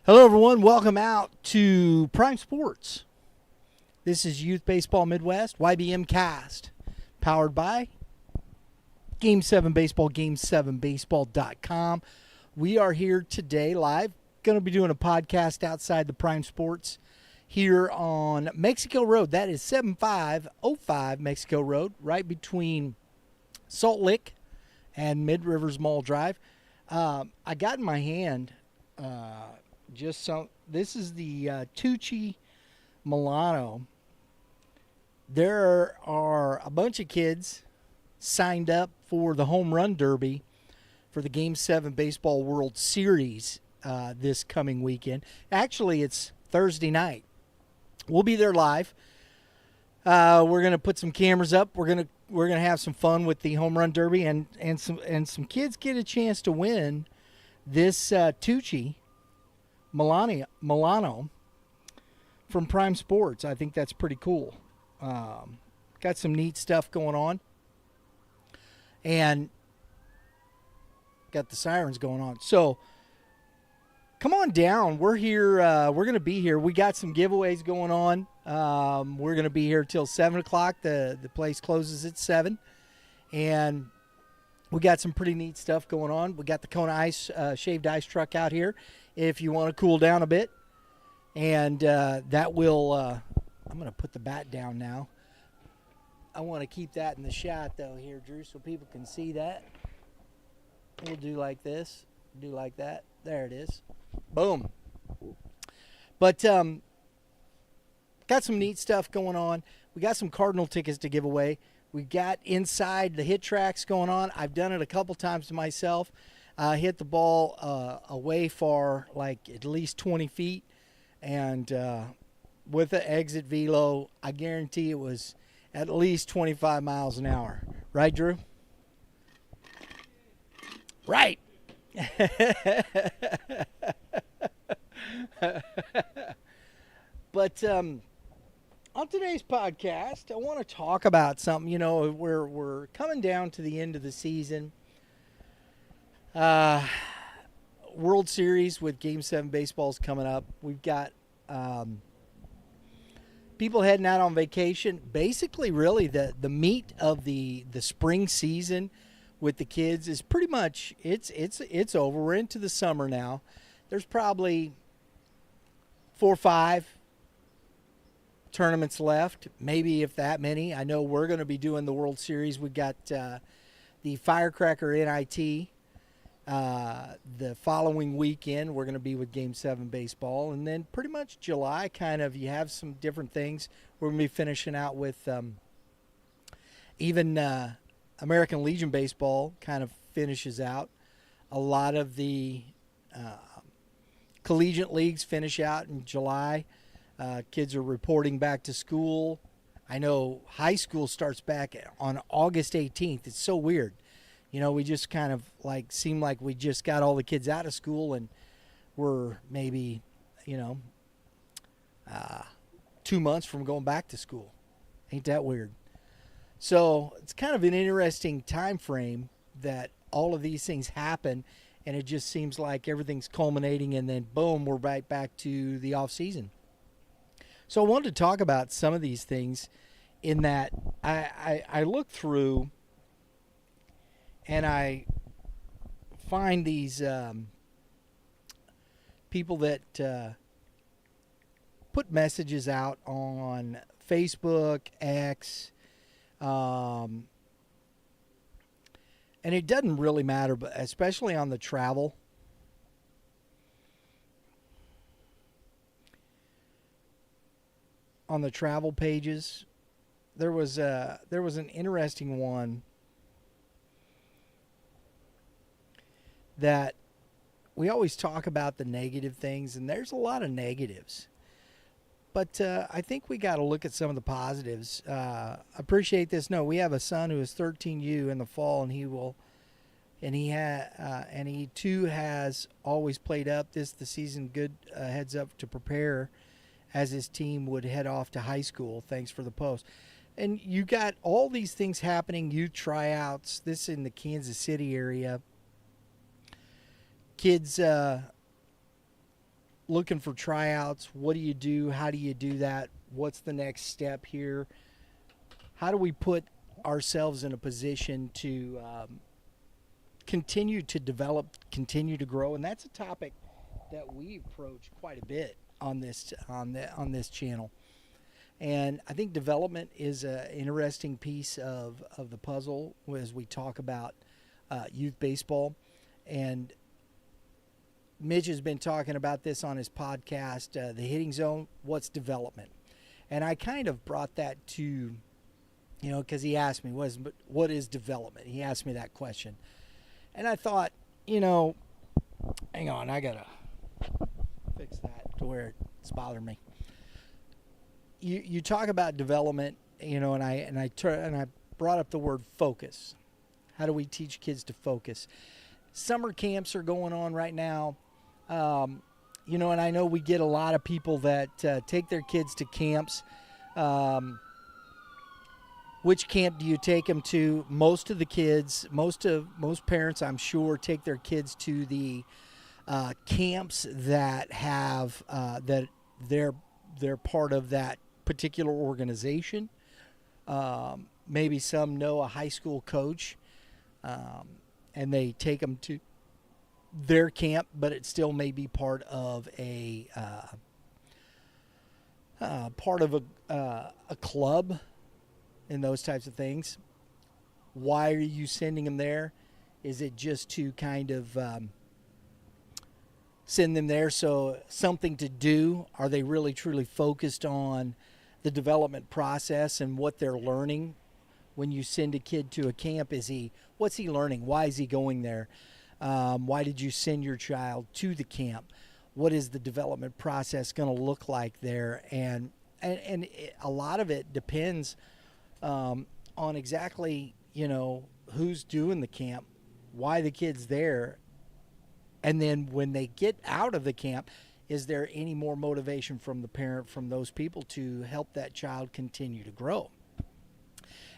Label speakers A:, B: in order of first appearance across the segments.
A: Hello, everyone. Welcome out to Prime Sports. This is Youth Baseball Midwest, YBMcast, powered by Game 7 Baseball, Game7Baseball.com. We are here today live. Going to be doing a podcast outside the Prime Sports here on Mexico Road. That is 7505 Mexico Road, right between Salt Lick and Mid Rivers Mall Drive. I got in my hand this is the Tucci Milano. There are a bunch of kids signed up for the Home Run Derby for the Game 7 Baseball World Series this coming weekend. Actually, it's Thursday night. We'll be there live. We're gonna put some cameras up. We're gonna have some fun with the Home Run Derby, and some kids get a chance to win this Tucci Milano from Prime Sports. I think that's pretty cool. Got some neat stuff going on, and got the sirens going on. So come on down. We're here. We're going to be here. We got some giveaways going on. We're going to be here till 7 o'clock. The place closes at 7, and we got some pretty neat stuff going on. We got the Kona Ice shaved ice truck out here if you want to cool down a bit. And that will I'm going to put the bat down now. I want to keep that in the shot, though, here, Drew, so people can see that. We'll do like this, do like that. There it is. Boom. But got some neat stuff going on. We got some Cardinal tickets to give away. We got inside the HitTrax going on. I've done it a couple times to myself. Hit the ball away far, like at least 20 feet. And with the exit velo, I guarantee it was at least 25 miles an hour. Right, Drew? Right. But on today's podcast, I want to talk about something. You know, we're coming down to the end of the season. World Series with Game 7 baseball's coming up. We've got people heading out on vacation. Basically, really, the meat of the spring season with the kids is pretty much it's over. We're into the summer now. There's probably 4 or 5 tournaments left, maybe if that many. I know we're going to be doing the World Series. We've got the Firecracker NIT. The following weekend, we're going to be with Game 7 baseball. And then pretty much July, kind of, you have some different things. We're going to be finishing out with even American Legion baseball kind of finishes out. A lot of the collegiate leagues finish out in July. Kids are reporting back to school. I know high school starts back on August 18th. It's so weird. You know, we just kind of seem like we just got all the kids out of school and we're maybe, 2 months from going back to school. Ain't that weird? So it's kind of an interesting time frame that all of these things happen, and it just seems like everything's culminating, and then boom, we're right back to the off season. So I wanted to talk about some of these things in that I look through and I find these people that put messages out on Facebook, X, and it doesn't really matter, but especially on the travel. On the travel pages, there was an interesting one that we always talk about the negative things, and there's a lot of negatives. But I think we got to look at some of the positives. Appreciate this. No, we have a son who is 13U in the fall, and he too has always played up the season. Good heads up to prepare as his team would head off to high school. Thanks for the post. And you got all these things happening. Youth tryouts. This in the Kansas City area. Kids looking for tryouts. What do you do? How do you do that? What's the next step here? How do we put ourselves in a position to continue to develop, continue to grow? And that's a topic that we approach quite a bit on this channel. And I think development is an interesting piece of the puzzle as we talk about youth baseball. And Mitch has been talking about this on his podcast, The Hitting Zone, what's development? And I kind of brought that to, because he asked me, what is development? He asked me that question. And I thought, hang on, I got to fix that to where it's bothering me. You talk about development, and I brought up the word focus. How do we teach kids to focus? Summer camps are going on right now. And I know we get a lot of people that take their kids to camps. Which camp do you take them to? Most of the kids, most parents, I'm sure, take their kids to the camps that have that they're part of that particular organization. Maybe some know a high school coach, and they take them to their camp, but it still may be part of a club and those types of things. Why are you sending them there? Is it just to kind of send them there so something to do? Are they really truly focused on the development process and what they're learning? When you send a kid to a camp, what's he learning? Why is he going there? Why did you send your child to the camp? What is the development process going to look like there? And a lot of it depends on exactly, who's doing the camp, why the kid's there. And then when they get out of the camp, is there any more motivation from the parent, from those people, to help that child continue to grow?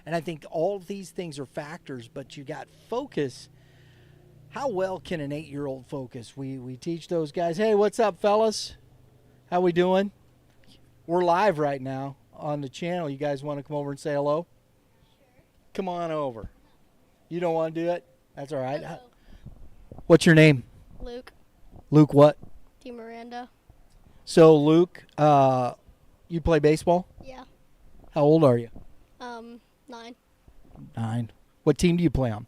A: And I think all of these things are factors, but you got focus. How well can an 8-year-old focus? We teach those guys, hey, what's up, fellas? How we doing? We're live right now on the channel. You guys want to come over and say hello?
B: Sure.
A: Come on over. You don't want to do it? That's all right.
B: Hello.
A: What's your name?
B: Luke.
A: Luke what?
B: T. Miranda.
A: So, Luke, you play baseball?
B: Yeah.
A: How old are you?
B: 9.
A: 9. What team do you play on?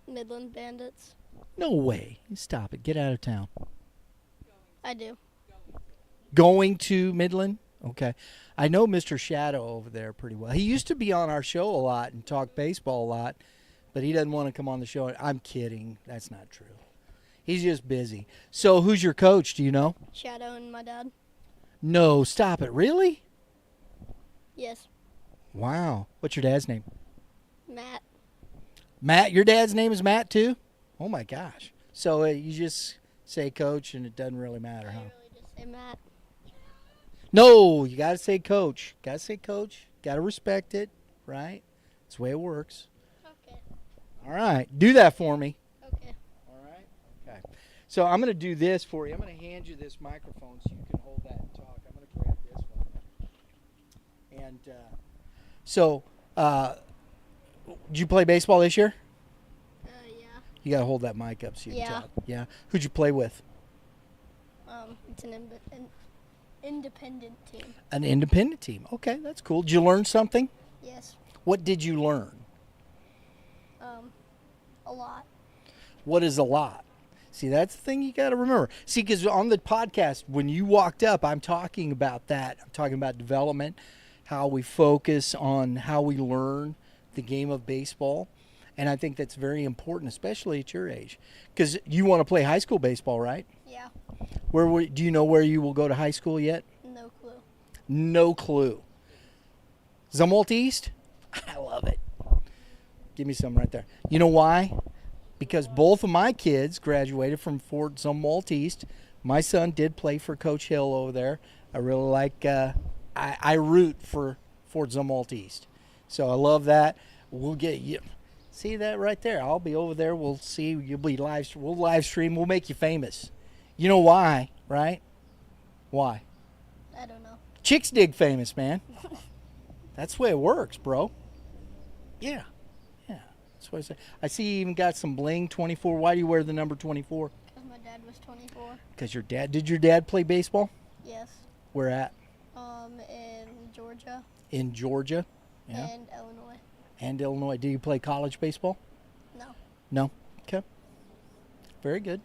B: Midland Bandits.
A: No way. Stop it. Get out of town.
B: I do.
A: Going to Midland? Okay. I know Mr. Shadow over there pretty well. He used to be on our show a lot and talk baseball a lot, but he doesn't want to come on the show. I'm kidding. That's not true. He's just busy. So who's your coach? Do you know?
B: Shadow and my dad.
A: No, stop it. Really?
B: Yes.
A: Wow. What's your dad's name?
B: Matt.
A: Matt? Your dad's name is Matt too? Oh, my gosh. So you just say coach and it doesn't really matter,
B: I
A: huh?
B: really just say Matt.
A: No, you got to say coach. Got to say coach. Got to respect it, right? That's the way it works.
B: Okay.
A: All right. Do that for me.
B: Okay.
A: All right? Okay. So I'm going to do this for you. I'm going to hand you this microphone so you can hold that and talk. I'm going to grab this one. And did you play baseball this year?
B: Yeah.
A: You got to hold that mic up so you
B: Yeah.
A: can talk. Yeah. Who'd you play with?
B: It's an independent team.
A: An independent team. Okay, that's cool. Did you learn something?
B: Yes.
A: What did you learn?
B: A lot.
A: What is a lot? See, that's the thing you got to remember. See, because on the podcast, when you walked up, I'm talking about that. I'm talking about development, how we focus on how we learn the game of baseball. And I think that's very important, especially at your age. Because you want to play high school baseball, right?
B: Yeah.
A: Do you know where you will go to high school yet?
B: No clue.
A: No clue. Zumwalt East? I love it. Give me some right there. You know why? Because both of my kids graduated from Fort Zumwalt East. My son did play for Coach Hill over there. I really like, I root for Fort Zumwalt East. So I love that. We'll get you. See that right there? I'll be over there. We'll see. You'll be we'll live stream. We'll make you famous. You know why, right? Why?
B: I don't know.
A: Chicks dig famous, man. That's the way it works, bro. Yeah. Yeah. That's what I say. I see you even got some bling, 24. Why do you wear the number 24?
B: Because my dad was 24.
A: Because your dad. Did your dad play baseball?
B: Yes.
A: Where at?
B: In Georgia.
A: In Georgia? Yeah.
B: And Illinois.
A: And Illinois. Do you play college baseball?
B: No.
A: No? Okay. Very good.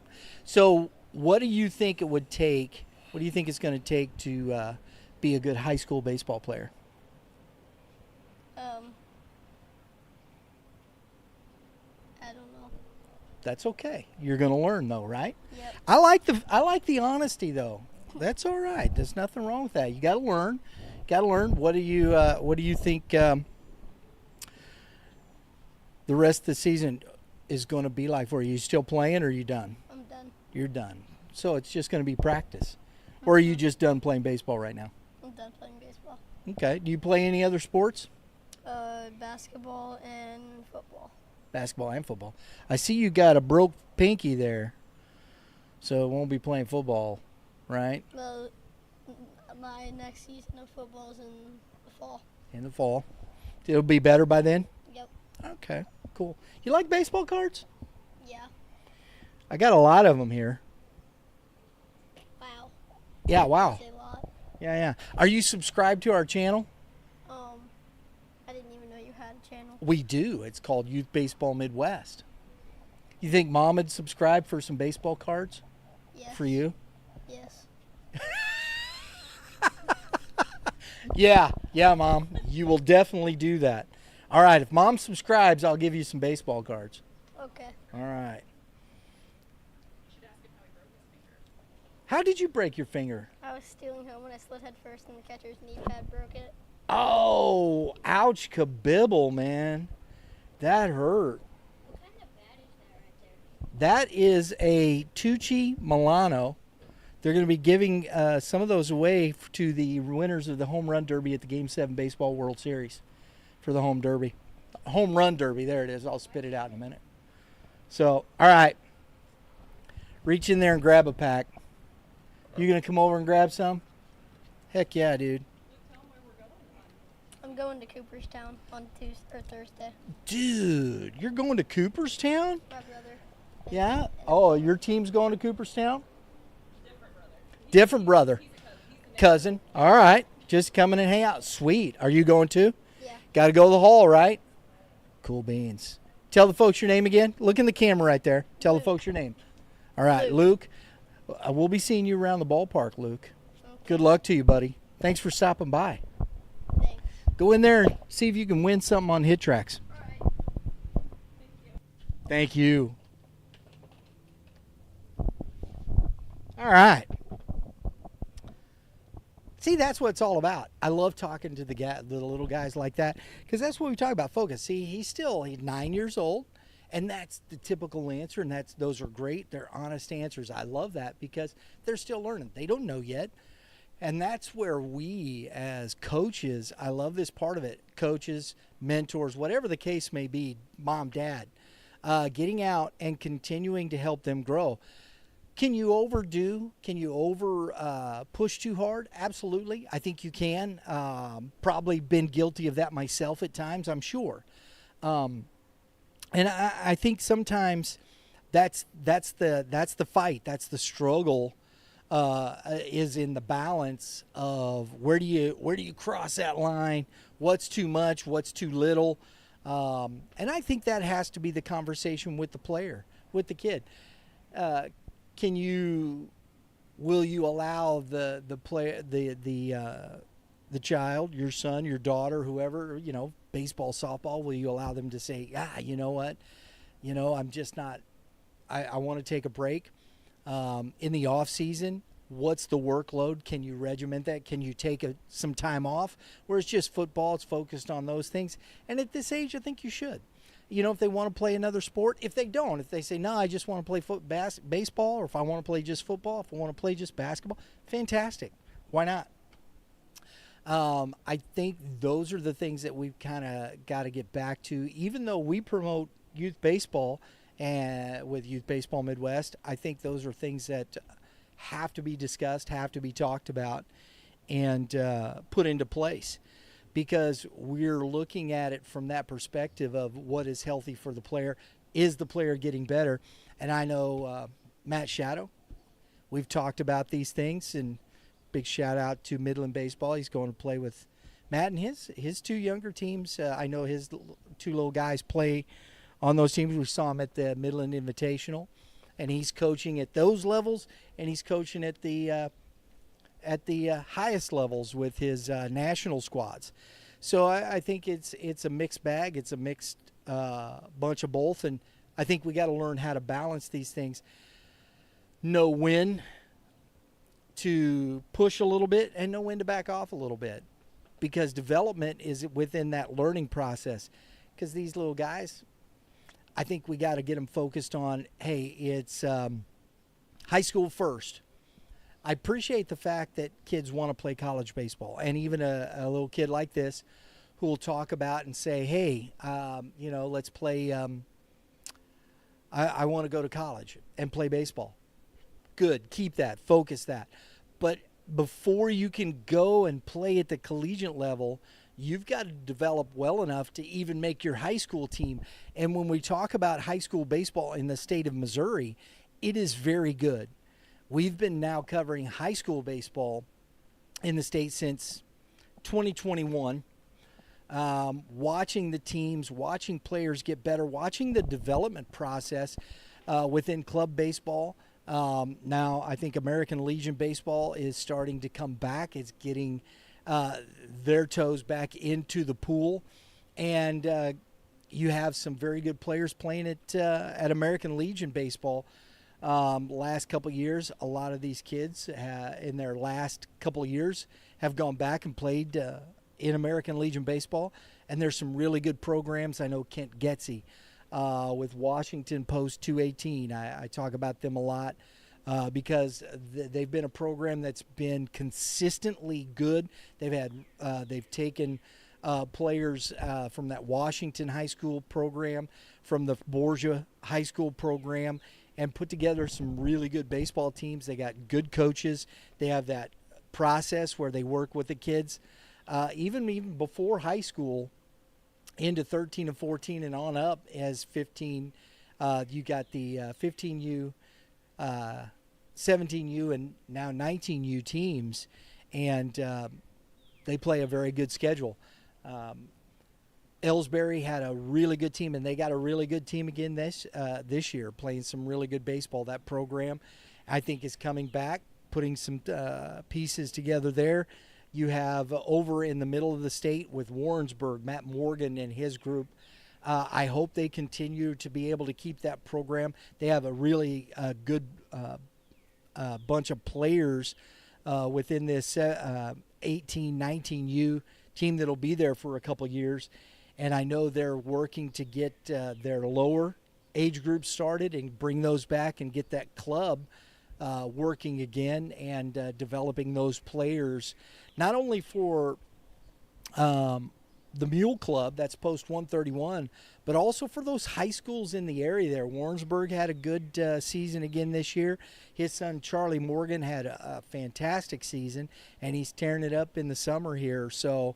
A: So what do you think it would take? What do you think it's going to take to be a good high school baseball player?
B: I don't know.
A: That's okay. You're going to learn though, right?
B: Yep.
A: I like the honesty though. That's all right. There's nothing wrong with that. You got to learn. Got to learn. What do you think the rest of the season is going to be like for you? You still playing or are you done?
B: I'm done.
A: You're done. So it's just going to be practice. Or are you just done playing baseball right now?
B: I'm done playing baseball.
A: Okay. Do you play any other sports?
B: Basketball and football.
A: Basketball and football. I see you got a broke pinky there. So it won't be playing football, right?
B: Well, my next season of football is in the fall.
A: In the fall. It'll be better by then?
B: Yep.
A: Okay, cool. You like baseball cards?
B: Yeah.
A: I got a lot of them here.
B: Wow.
A: Yeah, wow.
B: That's a lot.
A: Yeah. Are you subscribed to our channel?
B: I didn't even know you had a channel.
A: We do. It's called Youth Baseball Midwest. You think Mom would subscribe for some baseball cards
B: Yes.
A: for you?
B: Yes.
A: Yeah, Mom. You will definitely do that. All right, if Mom subscribes, I'll give you some baseball cards.
B: Okay.
A: All right. How did you break your finger?
B: I was stealing home when I slid head first and the catcher's knee pad broke it.
A: Oh, ouch, kabibble, man. That hurt.
B: What kind of bat is that right there?
A: That is a Tucci Milano. They're going to be giving some of those away to the winners of the Home Run Derby at the Game 7 Baseball World Series for the Home Derby. Home Run Derby, there it is. I'll spit it out in a minute. So, all right. Reach in there and grab a pack. You going to come over and grab some? Heck yeah, dude.
B: I'm going to Cooperstown on Tuesday or Thursday.
A: Dude, you're going to Cooperstown?
B: My brother.
A: Yeah? Oh, your team's going to Cooperstown? Different brother. Cousin. All right. Just coming and hang out. Sweet. Are you going too?
B: Yeah.
A: Got to go to the hall, right? Cool beans. Tell the folks your name again. Look in the camera right there. Tell the folks your name. All right, Luke. We'll be seeing you around the ballpark, Luke.
B: Okay.
A: Good luck to you, buddy. Thanks for stopping by.
B: Thanks.
A: Go in there and see if you can win something on HitTrax.
B: All right.
A: Thank you. All right. See, that's what it's all about. I love talking to the little guys like that because that's what we talk about. Focus. See, he's 9 years old, and that's the typical answer, and those are great. They're honest answers. I love that because they're still learning. They don't know yet, and that's where we as coaches, I love this part of it, coaches, mentors, whatever the case may be, mom, dad, getting out and continuing to help them grow. Can you overdo? Can you push too hard? Absolutely. I think you can. Probably been guilty of that myself at times, I'm sure. And I think sometimes that's the fight. That's the struggle is in the balance of where do you cross that line? What's too much? What's too little? And I think that has to be the conversation with the player, with the kid. Will you allow the player, the child, your son, your daughter, whoever, baseball, softball, will you allow them to say, you know what, I'm just not, I want to take a break. In the off season, what's the workload? Can you regiment that? Can you take some time off where it's just football, it's focused on those things? And at this age, I think you should. If they want to play another sport, if they don't, if they say, no, I just want to play baseball, or if I want to play just football, if I want to play just basketball, fantastic. Why not? I think those are the things that we've kind of got to get back to. Even though we promote youth baseball and with Youth Baseball Midwest, I think those are things that have to be discussed, have to be talked about, and put into place, because we're looking at it from that perspective of what is healthy for the player. Is the player getting better? And I know Matt Shadow, we've talked about these things, and big shout out to Midland Baseball. He's going to play with Matt and his two younger teams. I know his two little guys play on those teams. We saw him at the Midland Invitational, and he's coaching at those levels, and he's coaching at the highest levels with his national squads. So I think it's a mixed bag. It's a mixed bunch of both, and I think we got to learn how to balance these things. Know when to push a little bit and know when to back off a little bit, because development is within that learning process. Because these little guys, I think we got to get them focused on, hey, it's high school first. I appreciate the fact that kids want to play college baseball, and even a little kid like this who will talk about and say, hey, let's play, I want to go to college and play baseball. Good, keep that, focus that. But before you can go and play at the collegiate level, you've got to develop well enough to even make your high school team. And when we talk about high school baseball in the state of Missouri, it is very good. We've been now covering high school baseball in the state since 2021, watching the teams, watching players get better, watching the development process within club baseball. Now I think American Legion Baseball is starting to come back. It's getting their toes back into the pool, and you have some very good players playing at American Legion Baseball. Last couple of years, a lot of these kids in their last couple of years have gone back and played in American Legion Baseball, and there's some really good programs. I know Kent Getsy with Washington Post 218. I talk about them a lot because they've been a program that's been consistently good. They've taken players from that Washington High School program, from the Borgia High School program, and put together some really good baseball teams. They got good coaches. They have that process where they work with the kids, even before high school, into 13 and 14 and on up as 15. You got the 15U, 17U, and now 19U teams, and they play a very good schedule. Ellsbury had a really good team, and they got a really good team again this year, playing some really good baseball. That program, I think, is coming back, putting some pieces together there. You have over in the middle of the state with Warrensburg, Matt Morgan and his group. I hope they continue to be able to keep that program. They have a really good bunch of players within this 18, 19U team that'll be there for a couple years. And I know they're working to get their lower age groups started and bring those back and get that club working again, and developing those players, not only for the Mule Club, that's Post 131, but also for those high schools in the area there. Warrensburg had a good season again this year. His son Charlie Morgan had a fantastic season, and he's tearing it up in the summer here. So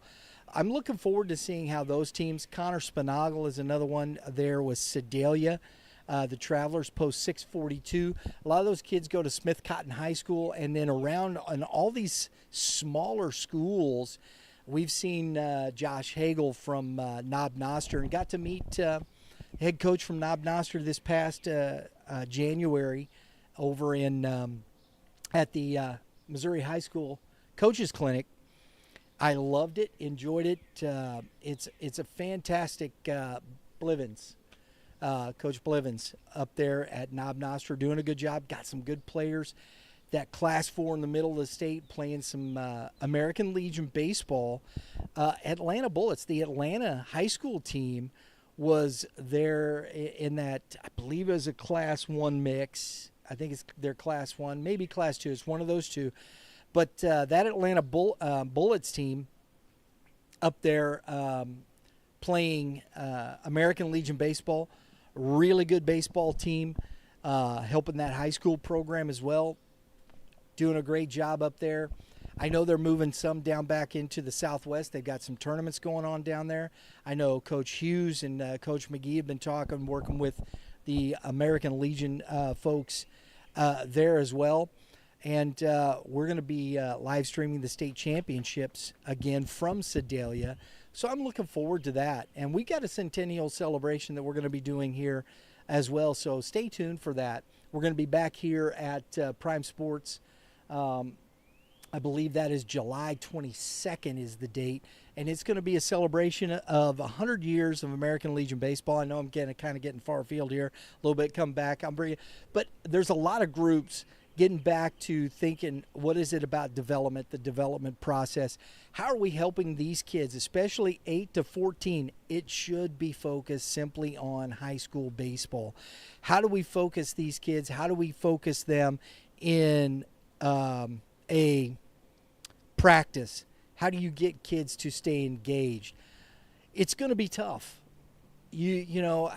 A: I'm looking forward to seeing how those teams. Connor Spinagle is another one there with Sedalia. The Travelers Post 642. A lot of those kids go to Smith Cotton High School, and then around on all these smaller schools, we've seen Josh Hagel from Knob Noster, and got to meet head coach from Knob Noster this past January over in at the Missouri High School Coaches Clinic. I loved it, enjoyed it. It's a fantastic Blivens. Coach Blivens up there at Knob Noster doing a good job. Got some good players. That Class 4 in the middle of the state playing some American Legion baseball. Atlanta Bullets, the Atlanta high school team, was there in that, I believe it was a Class 1 mix. I think it's their Class 1, maybe Class 2. It's one of those two. But that Atlanta Bullets team up there playing American Legion baseball, really good baseball team, helping that high school program as well. doing a great job up there. I know they're moving some down back into the Southwest. They've got some tournaments going on down there. I know Coach Hughes and Coach McGee have been working with the American Legion folks there as well. And we're going to be live streaming the state championships again from Sedalia. So I'm looking forward to that. And we got a centennial celebration that we're going to be doing here as well. So stay tuned for that. We're going to be back here at Prime Sports. I believe that is July 22nd is the date. And it's going to be a celebration of 100 years of American Legion baseball. I know I'm kind of getting far afield here a little bit. Come back. But there's a lot of groups getting back to thinking, what is it about development, the development process? How are we helping these kids, especially 8 to 14? It should be focused simply on high school baseball. How do we focus these kids? How do we focus them in a practice? How do you get kids to stay engaged? It's going to be tough. You know,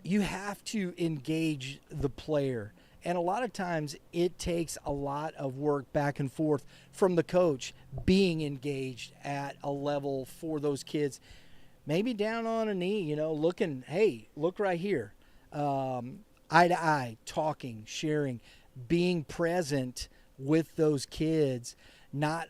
A: you have to engage the player. And a lot of times it takes a lot of work back and forth from the coach being engaged at a level for those kids. Maybe down on a knee, you know, looking, hey, look right here. Eye to eye, talking, sharing, being present with those kids, not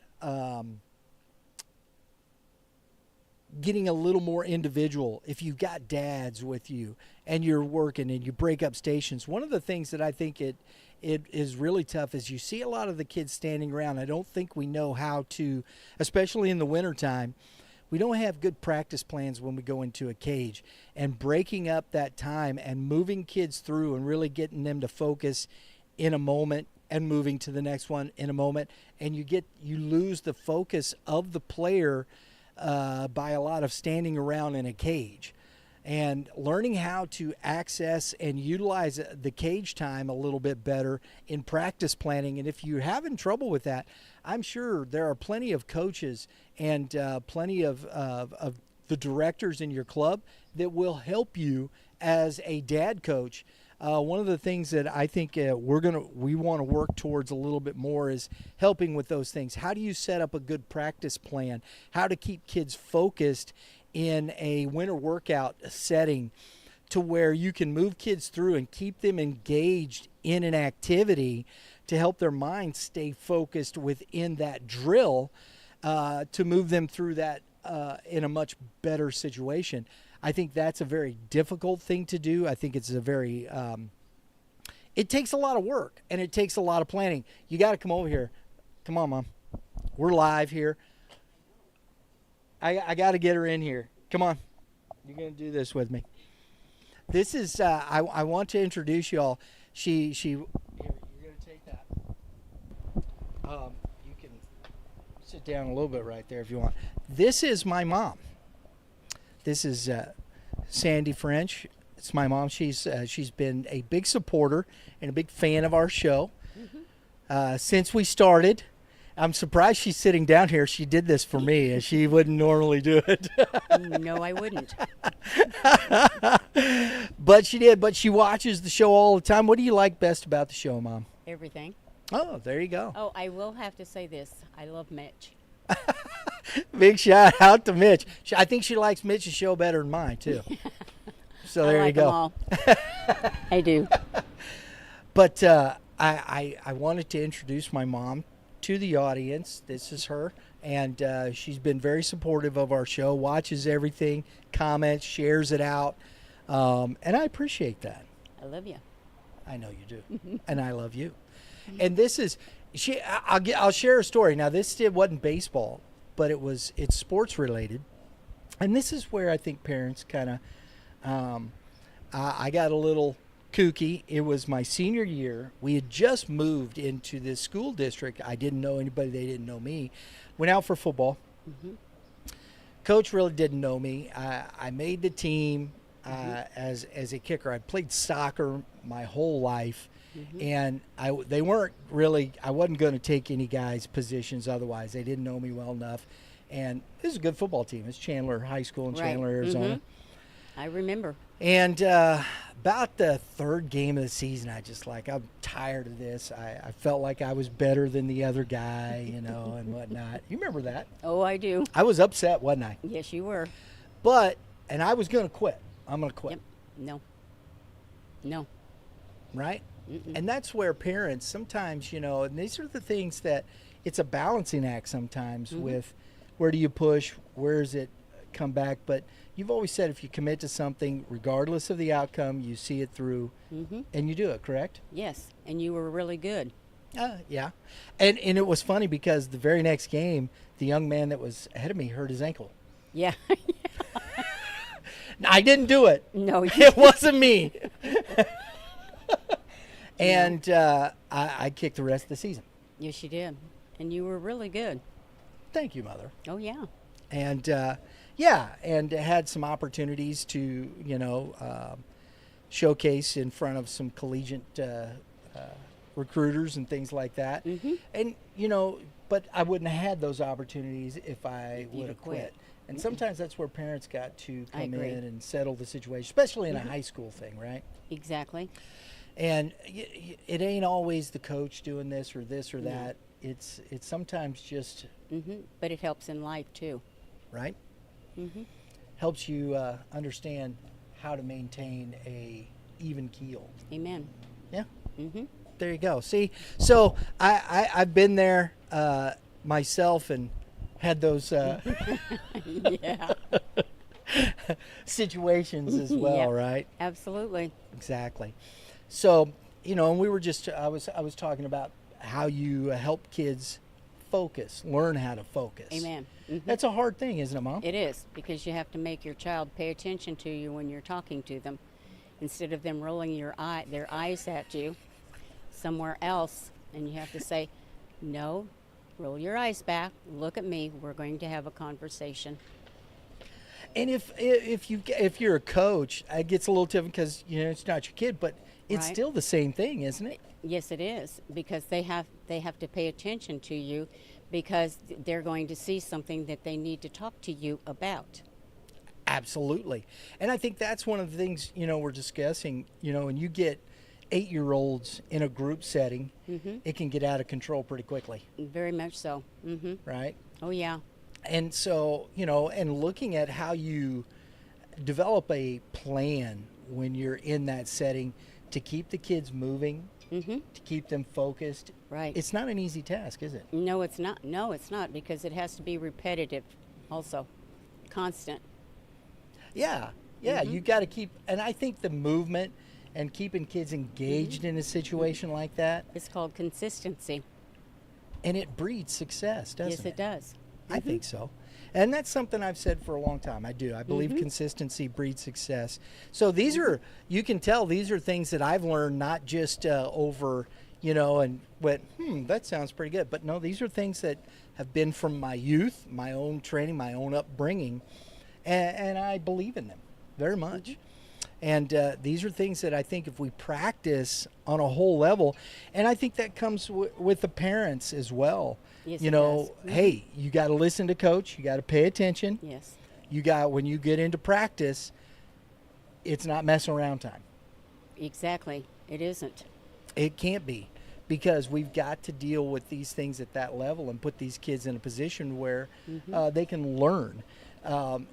A: getting a little more individual. If you've got dads with you and you're working and you break up stations, one of the things that I think it is really tough is you see a lot of the kids standing around. I don't think we know how to, especially in the wintertime, we don't have good practice plans when we go into a cage, and breaking up that time and moving kids through and really getting them to focus in a moment and moving to the next one in a moment. And you lose the focus of the player by a lot of standing around in a cage. And learning how to access and utilize the cage time a little bit better in practice planning. And if you're having trouble with that, I'm sure there are plenty of coaches and plenty of the directors in your club that will help you as a dad coach. One of the things that I think we want to work towards a little bit more is helping with those things. How do you set up a good practice plan? How to keep kids focused in a winter workout setting to where you can move kids through and keep them engaged in an activity to help their minds stay focused within that drill to move them through that in a much better situation. I think that's a very difficult thing to do. I think it's a very it takes a lot of work and it takes a lot of planning. You got to come over here. Come on, Mom. We're live here. I got to get her in here. Come on. You're going to do this with me. This is, I want to introduce y'all. Here, you're going to take that. You can sit down a little bit right there if you want. This is my mom. This is Sandy French. It's my mom. She's been a big supporter and a big fan of our show since we started. I'm surprised she's sitting down here. She did this for me, and she wouldn't normally do it.
C: No, I wouldn't.
A: But she did. But she watches the show all the time. What do you like best about the show, Mom?
C: Everything.
A: Oh, there you go.
C: Oh, I will have to say this. I love Mitch.
A: Big shout out to Mitch. I think she likes Mitch's show better than mine, too. So there you go.
C: Them all. I do.
A: But I wanted to introduce my mom to the audience. This is her, and she's been very supportive of our show, watches everything, comments, shares it out, and I appreciate that.
C: I love you.
A: I know you do, and I love you. And this is I'll share a story. Now, this wasn't baseball, but it's sports related, and this is where I think parents kind of I got a little kooky. It was my senior year. We had just moved into this school district. I didn't know anybody. They didn't know me. Went out for football. Mm-hmm. Coach really didn't know me. I made the team as a kicker. I played soccer my whole life, and they weren't really. I wasn't going to take any guys' positions otherwise. They didn't know me well enough, and this is a good football team. It's Chandler High School in Chandler, Arizona.
C: I remember.
A: And about the third game of the season, I'm tired of this. I felt like I was better than the other guy, and whatnot. You remember that?
C: Oh, I do.
A: I was upset, wasn't I?
C: Yes, you were.
A: And I was going to quit. I'm going to quit.
C: Yep. No. No.
A: Right?
C: Mm-mm.
A: And that's where parents sometimes, and these are the things that it's a balancing act sometimes with where do you push, where does it come back. But you've always said if you commit to something, regardless of the outcome, you see it through and you do it, correct?
C: Yes, and you were really good.
A: Yeah. And it was funny because the very next game, the young man that was ahead of me hurt his ankle.
C: Yeah.
A: I didn't do it.
C: No, you
A: It wasn't me. And I kicked the rest of the season.
C: Yes, you did. And you were really good.
A: Thank you, Mother.
C: Oh, yeah.
A: And and had some opportunities to, showcase in front of some collegiate recruiters and things like that. And, but I wouldn't have had those opportunities if I would have quit. And sometimes that's where parents got to come in and settle the situation, especially in a high school thing, right?
C: Exactly.
A: And it ain't always the coach doing this or that. It's sometimes just
C: But it helps in life too.
A: right. Helps you understand how to maintain a even keel.
C: Amen.
A: Yeah. There you go. See, so I've been there myself and had those
C: Yeah.
A: situations as well,
C: Yep.
A: right?
C: Absolutely.
A: Exactly. So, and we were just I was talking about how you help kids focus, learn how to focus.
C: Amen.
A: That's a hard thing, isn't it, Mom?
C: It is, because you have to make your child pay attention to you when you're talking to them, instead of them rolling their eyes at you somewhere else, and you have to say, no, roll your eyes back, look at me, we're going to have a conversation.
A: And if you're a coach, it gets a little different because it's not your kid, but it's
C: Right.
A: still the same thing, isn't it?
C: Yes, it is, because they have to pay attention to you, because they're going to see something that they need to talk to you about.
A: Absolutely. And I think that's one of the things we're discussing. When you get 8-year-olds in a group setting, it can get out of control pretty quickly,
C: Very much so.
A: right?
C: Oh, yeah.
A: And so, and looking at how you develop a plan when you're in that setting to keep the kids moving, to keep them focused.
C: Right.
A: It's not an easy task, is it?
C: No, it's not. No, it's not, because it has to be repetitive also, constant.
A: Yeah. You got to keep, and I think the movement and keeping kids engaged in a situation like that,
C: It's called consistency.
A: and it breeds success, doesn't
C: Yes, it does.
A: I think so. And that's something I've said for a long time. I do. I believe consistency breeds success. So these are, you can tell these are things that I've learned not just over, and went, that sounds pretty good. But no, these are things that have been from my youth, my own training, my own upbringing. And I believe in them very much. And these are things that I think if we practice on a whole level, and I think that comes with the parents as well.
C: Yes, it does.
A: Hey, you got to listen to coach. You got to pay attention.
C: Yes.
A: When you get into practice, it's not messing around time.
C: Exactly. It isn't.
A: It can't be, because we've got to deal with these things at that level and put these kids in a position where they can learn.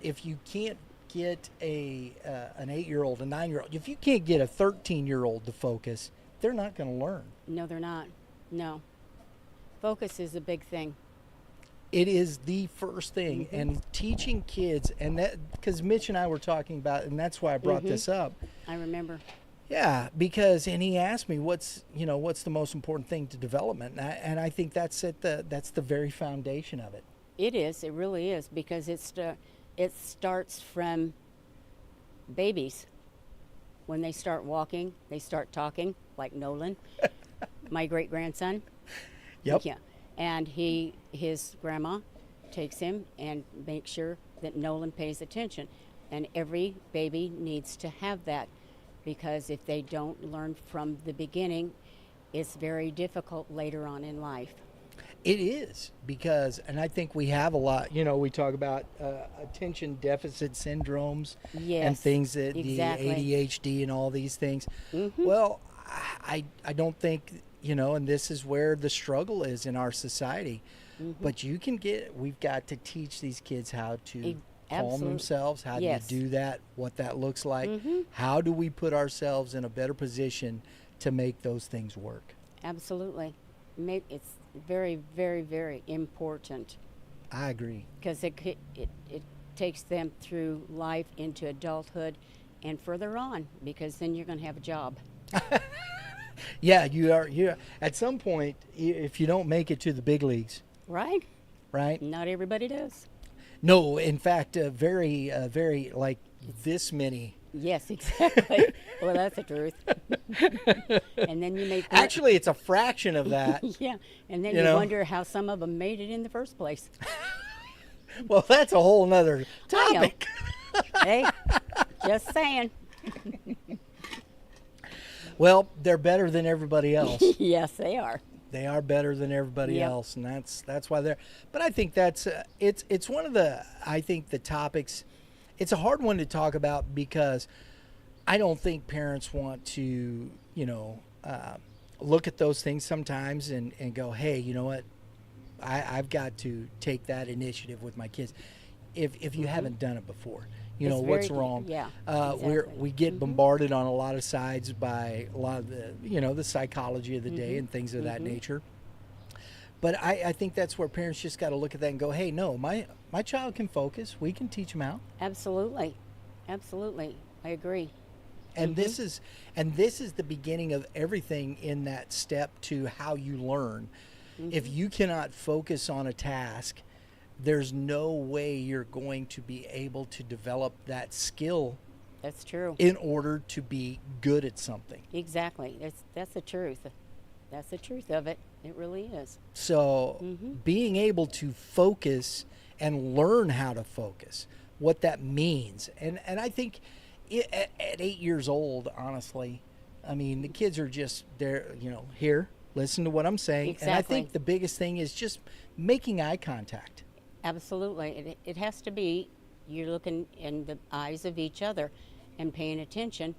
A: If you can't get an 8-year-old, a 9-year-old, if you can't get a 13-year-old to focus, they're not going to learn.
C: No, they're not. No. Focus is a big thing.
A: It is the first thing, and teaching kids, and that because Mitch and I were talking about, and that's why I brought this up.
C: I remember.
A: Yeah, because and he asked me what's the most important thing to development, and I think that's the very foundation of it.
C: It is. It really is, because it starts from babies. When they start walking, they start talking, like Nolan, my great-grandson.
A: Yep.
C: Yeah. And his grandma takes him and makes sure that Nolan pays attention. And every baby needs to have that, because if they don't learn from the beginning, it's very difficult later on in life.
A: It is because, and I think we have a lot. We talk about attention deficit syndromes and
C: Yes,
A: things that
C: exactly.
A: the ADHD and all these things.
C: Mm-hmm.
A: Well, I don't think and this is where the struggle is in our society.
C: Mm-hmm.
A: But we've got to teach these kids how to calm
C: Absolutely.
A: themselves. How
C: Yes.
A: do you do that? What that looks like?
C: Mm-hmm.
A: How do we put ourselves in a better position to make those things work?
C: Absolutely. It's very, very, very important
A: I agree.
C: because it takes them through life into adulthood and further on, because then you're going to have a job.
A: Yeah, you are. At some point, if you don't make it to the big leagues,
C: Right?
A: right?
C: Not everybody does.
A: No, in fact, very, very like this many.
C: Yes, exactly. Well, that's the truth. And then you may think,
A: Actually, it's a fraction of that.
C: yeah, and then
A: You
C: you
A: know?
C: wonder how some of them made it in the first place.
A: Well, that's a whole nother
C: I know.
A: topic.
C: Hey, just saying.
A: Well, they're better than everybody else.
C: Yes, they are.
A: They are better than everybody
C: Yep.
A: else, and that's why they're. But I think that's it's one of the topics. It's a hard one to talk about because I don't think parents want to look at those things sometimes and go, hey, you know what, I've got to take that initiative with my kids. If you haven't done it before,
C: It's
A: what's
C: very-
A: wrong.
C: yeah,
A: We
C: exactly.
A: get bombarded on a lot of sides by a lot of the psychology of the day and things of that nature. But I think that's where parents just got to look at that and go, hey, no, my child can focus. We can teach them how.
C: Absolutely. Absolutely. I agree.
A: And this is the beginning of everything in that step to how you learn. If you cannot focus on a task, there's no way you're going to be able to develop that skill
C: That's true.
A: in order to be good at something.
C: Exactly. That's the truth. That's the truth of it. It really is.
A: So being able to focus and learn how to focus, what that means. And I think at 8 years old, honestly, I mean, the kids are just there, here, listen to what I'm saying. And I
C: Exactly.
A: think the biggest thing is just making eye contact.
C: Absolutely. It has to be, you're looking in the eyes of each other and paying attention,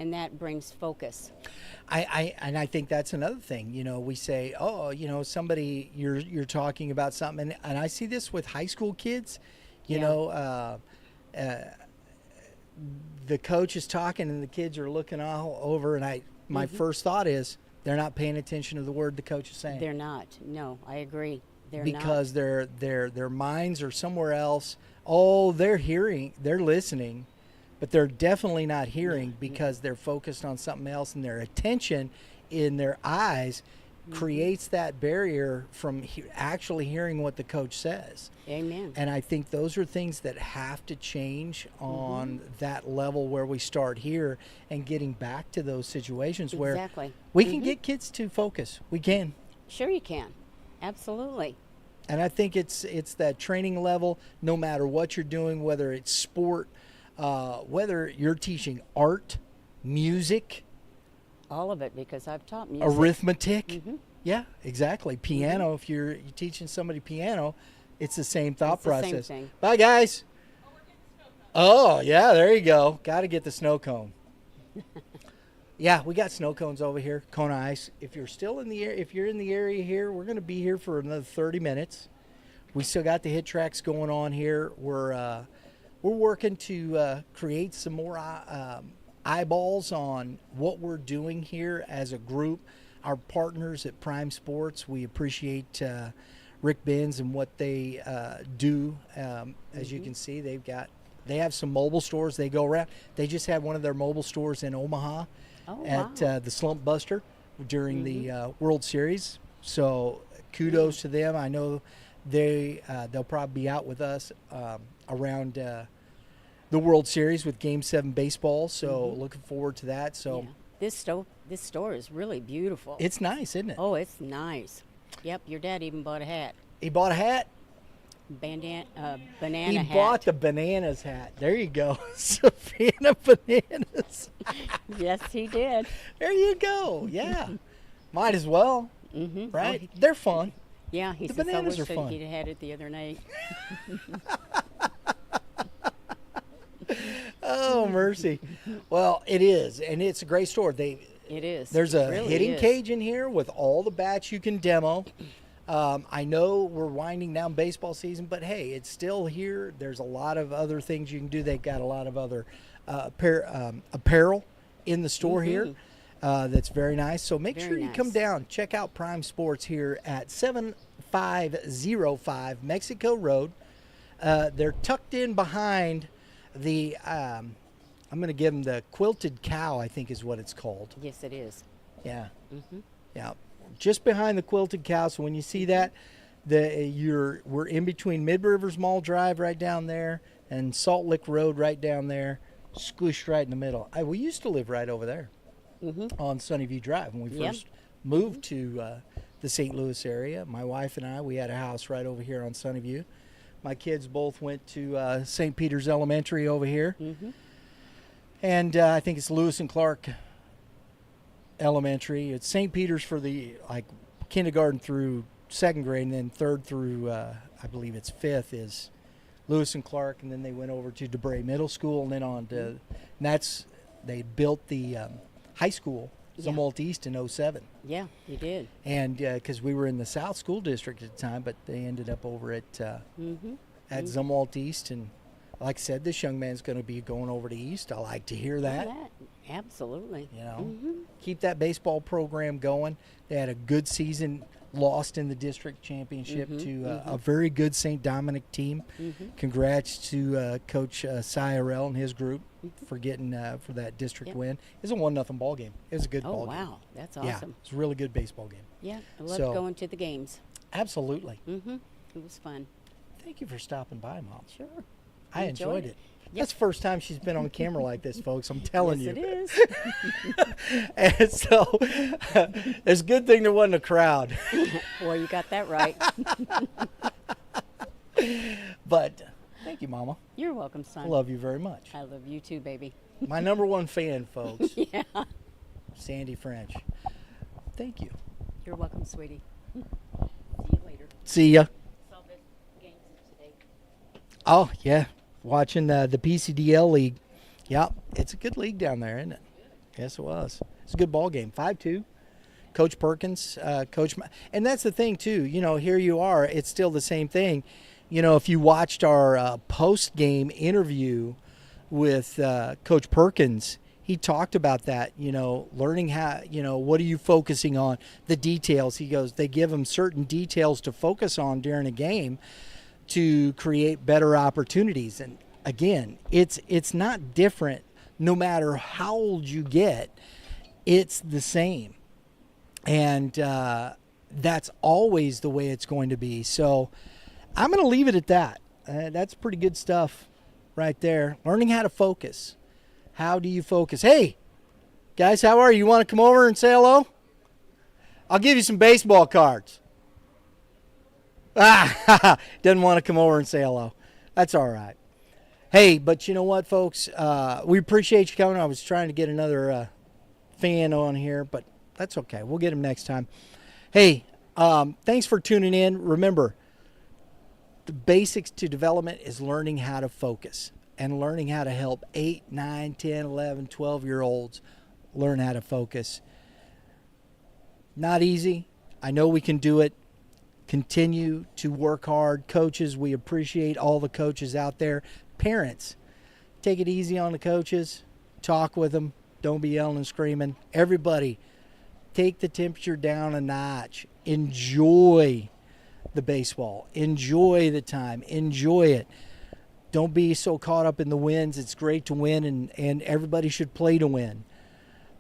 C: and that brings focus.
A: And I think that's another thing. We say, oh, somebody you're talking about something, and I see this with high school kids. The coach is talking, and the kids are looking all over, and my first thought is they're not paying attention to the word the coach is saying.
C: They're not. No, I agree. They're
A: Because their minds are somewhere else. Oh, they're listening, but they're definitely not hearing because they're focused on something else, and their attention in their eyes creates that barrier from actually hearing what the coach says.
C: not. Amen.
A: And I think those are things that have to change on that level where we start here and getting back to those situations where
C: Exactly.
A: we can get kids to focus. We can.
C: Sure you can. Absolutely.
A: And I think it's that training level, no matter what you're doing, whether it's sport, whether you're teaching art, music,
C: All of it, because I've taught music.
A: arithmetic. Yeah, exactly. Piano, if you're teaching somebody piano, it's the same thought
C: It's the same
A: process.
C: thing.
A: Bye, guys. Oh, yeah, there you go. Got to get the snow cone. Yeah, we got snow cones over here, Kona Ice. If you're still in the area here, we're going to be here for another 30 minutes. We still got the HitTrax going on here. We're working to create some more eyeballs on what we're doing here as a group. Our partners at Prime Sports, we appreciate Rick Benz and what they do. As you can see, they have some mobile stores. They go around. They just had one of their mobile stores in Omaha.
C: Oh,
A: At
C: wow.
A: the Slump Buster during the World Series. So kudos to them. I know they'll probably be out with us around the World Series with Game 7 baseball. So looking forward to that. So
C: Yeah. This store is really beautiful.
A: it's nice, isn't it?
C: Oh, it's nice. Yep, your dad even bought a hat.
A: He bought a hat.
C: Banana
A: He
C: hat.
A: bought the bananas hat. There you go. Savannah bananas.
C: Yes, he did.
A: There you go. Yeah. Might as well.
C: Mm-hmm.
A: Right? They're fun.
C: Yeah, he
A: The
C: says, I
A: bananas
C: wish
A: are fun.
C: he'd had it the other night.
A: Oh, mercy. Well, it is, and it's a great store.
C: It is.
A: There's
C: It
A: a
C: really
A: hitting
C: is.
A: cage in here with all the bats you can demo. I know we're winding down baseball season, but hey, it's still here. There's a lot of other things you can do. They've got a lot of other apparel in the store here. That's very nice. So make
C: Very
A: sure you come
C: nice.
A: down. Check out Prime Sports here at 7505 Mexico Road. They're tucked in behind the, I'm going to give them the Quilted Cow, I think is what it's called.
C: Yes, it is.
A: Yeah.
C: Mm-hmm.
A: Yeah. Just behind the Quilted Cow. So when you see that, we're in between Mid Rivers Mall Drive right down there and Salt Lick Road right down there, squished right in the middle. We used to live right over there on Sunnyview Drive when we
C: Yep.
A: first moved to the St. Louis area. My wife and I, we had a house right over here on Sunnyview. My kids both went to St. Peter's Elementary over here. And I think it's Lewis and Clark Elementary. It's St. Peter's for the kindergarten through second grade, and then third through I believe it's fifth is Lewis and Clark, and then they went over to DeBray Middle School, and then on to they built the high school Zumwalt East in 07.
C: Yeah, you did.
A: And because we were in the South School District at the time, but they ended up over at Zumwalt East, and like I said, this young man's going to be going over to East. I like to hear that.
C: Absolutely.
A: You know, keep that baseball program going. They had a good season, lost in the district championship to a very good St. Dominic team. Congrats to Coach Cyrell and his group for getting for that district win. It was a 1-0 ball game. It was a good ball game.
C: Oh, wow. That's
A: Yeah,
C: awesome.
A: it's a really good baseball game.
C: Yeah, I loved
A: So-
C: going to the games.
A: Absolutely.
C: It was fun.
A: Thank you for stopping by, Mom.
C: Sure.
A: I enjoyed it.
C: Yep.
A: That's the first time she's been on camera like this, folks. I'm telling
C: Yes,
A: you.
C: it is.
A: And so it's a good thing there wasn't a crowd.
C: Well, you got that right.
A: But thank you, Mama.
C: You're welcome, son.
A: I love you very much.
C: I love you too, baby.
A: My number one fan, folks.
C: Yeah.
A: Sandy French. Thank you.
C: You're welcome, sweetie. See you later.
A: See ya.
C: Saw the games today.
A: Oh, yeah. Watching the PCDL League. Yep. It's a good league down there, isn't it? Yes, it was. It's a good ball game. 5-2. Coach Perkins, and that's the thing, too. You know, here you are. It's still the same thing. You know, if you watched our post-game interview with Coach Perkins, he talked about that, you know, learning how, you know, what are you focusing on? The details. He goes, they give them certain details to focus on during a game to create better opportunities. And again, it's not different no matter how old you get. It's the same. And that's always the way it's going to be. So I'm going to leave it at that. That's pretty good stuff right there. Learning how to focus. How do you focus? Hey, guys, how are you? You want to come over and say hello? I'll give you some baseball cards. Doesn't want to come over and say hello. That's all right. Hey, but you know what, folks? We appreciate you coming. I was trying to get another fan on here, but that's okay. We'll get him next time. Hey, thanks for tuning in. Remember, the basics to development is learning how to focus and learning how to help 8, 9, 10, 11, 12-year-olds learn how to focus. Not easy. I know we can do it. Continue to work hard. Coaches, we appreciate all the coaches out there. Parents, take it easy on the coaches. Talk with them. Don't be yelling and screaming. Everybody, take the temperature down a notch. Enjoy the baseball. Enjoy the time. Enjoy it. Don't be so caught up in the wins. It's great to win, and everybody should play to win.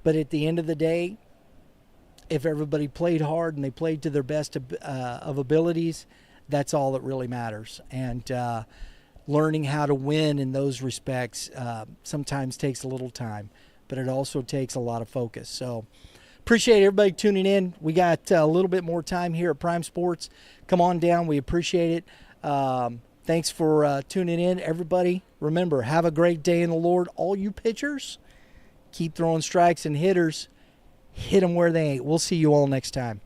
A: But at the end of the day, if everybody played hard and they played to their best of abilities, that's all that really matters. And learning how to win in those respects sometimes takes a little time, but it also takes a lot of focus. So appreciate everybody tuning in. We got a little bit more time here at Prime Sports. Come on down. We appreciate it. Thanks for tuning in, everybody. Remember, have a great day in the Lord. All you pitchers, keep throwing strikes, and hitters, hit them where they ain't. We'll see you all next time.